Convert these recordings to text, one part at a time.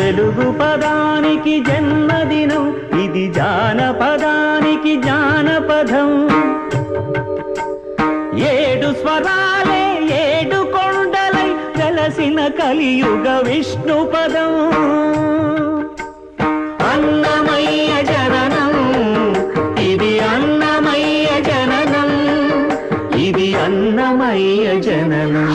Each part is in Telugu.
తెలుగు పదానికి జన్మదినం, ఇది జానపదానికి జానపదం. 7 స్వరాలే 7 కొండలై వెలసిన కలియుగ విష్ణు పదం. అన్నమయ్య జననం, ఇది అన్నమయ్య జననం, ఇది అన్నమయ్య జననం.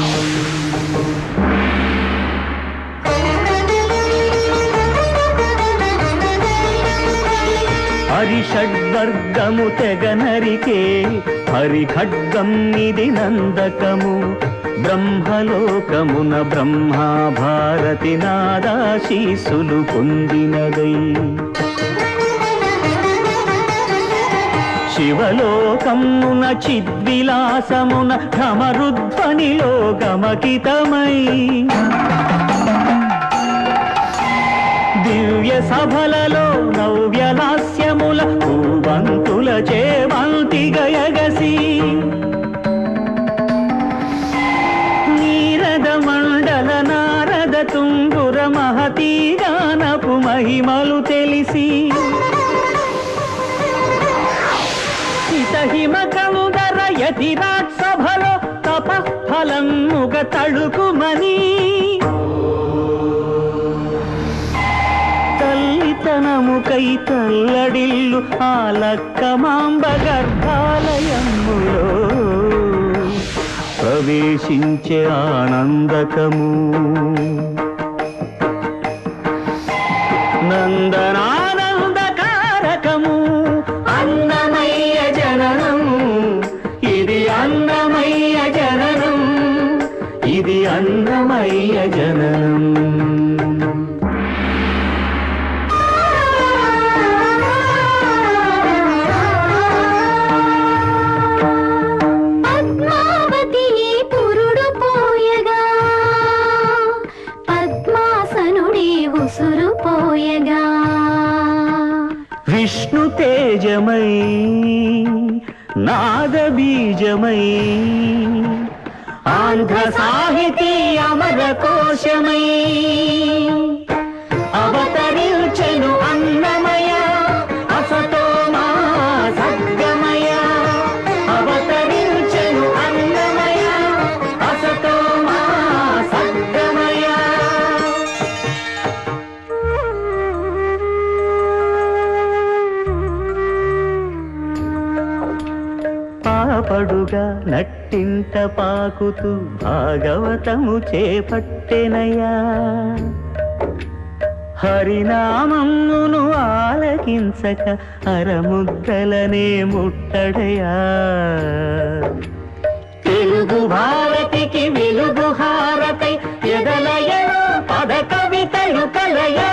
హరిషడ్వర్గము తెగనరికే హరిఖడ్గం ఇది నందకము. బ్రహ్మలోకమున బ్రహ్మా భారతి నాదాశీసులు పొందినదై. శివలోకమున చిద్విలాసమున ఢమరుధ్వనిలో గమకితమై. దివ్య సభలలో నవ్యలాస్యముల పూవంతుల చేవంతి గయగసి. నీరద మండల నారద తుంగుర మహతీ గానపు మహిమలు తెలిసి. హిమ కందర యతిరాట్ సభలో తపఫలముగ తడుకుమని. తల్లితనముకై తల్లడిల్లు ఆలక్కమాంబ గర్భాలయములో ప్రవేశించే ఆనందకము. నందనానందకారకము అన్నమయ్య జననం, ఇది అన్నమయ్య జననం, ఇది అన్నమయ్య జననం. విష్ణు తేజమై నాద బీజమై ఆంధ్ర సాహితీ అమర కోశమై అవతరించెను అన్నమయ అసతో మా సద్గమయ. అవతరించెను అన్నమయ అసతో మా సద్గమయ. పాపడుగా నట్టింట పాకుతూ భాగవతము చేపట్టెనయా. హరినామమును ఆలకించక అరముద్దలనే ముట్టడయా. తెలుగు భారతికి వెలుగు హారతై ఎదలయలో పద కవితలు కలయా.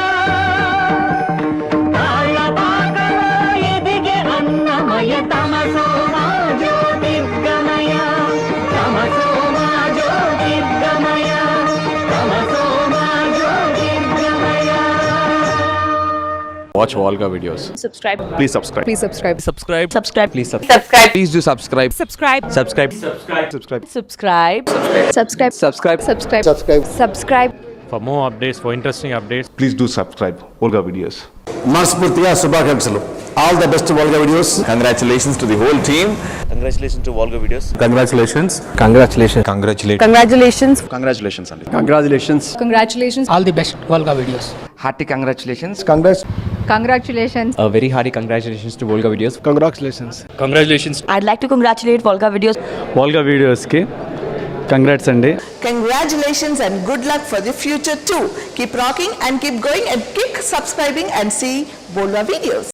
తాళపాకలో ఎదిగే అన్నమయ తమసో మా జ్యోతిర్గమయ, తమసో మా జ్యోతిర్గమయ, తమసో మా జ్యోతిర్గమయ. Watch Volga videos. Subscribe. Please subscribe. Please subscribe. Subscribe. Subscribe. Please subscribe. Subscribe. Please do subscribe. Subscribe. Subscribe. Subscribe. Subscribe. Subscribe. Subscribe. Subscribe. Subscribe. Subscribe. For more updates, for interesting updates, Please do subscribe. Volga videos. మనస్ఫూర్తిగా శుభాకాంక్షలు. All the best Volga videos. Congratulations to the whole team. Congratulations to Volga Videos. Congratulations. Congratulations. Congratulations. Congratulations. Congratulations. Congratulations. All the best Volga videos. Hearty congratulations. Congratulations. A very hearty congratulations to Volga Videos. Congratulations. congratulations. I'd like to congratulate Volga Videos. Volga videos ki congrats andi. Congratulations and good luck for the future too. Keep rocking and keep going and keep subscribing and see Volga Videos.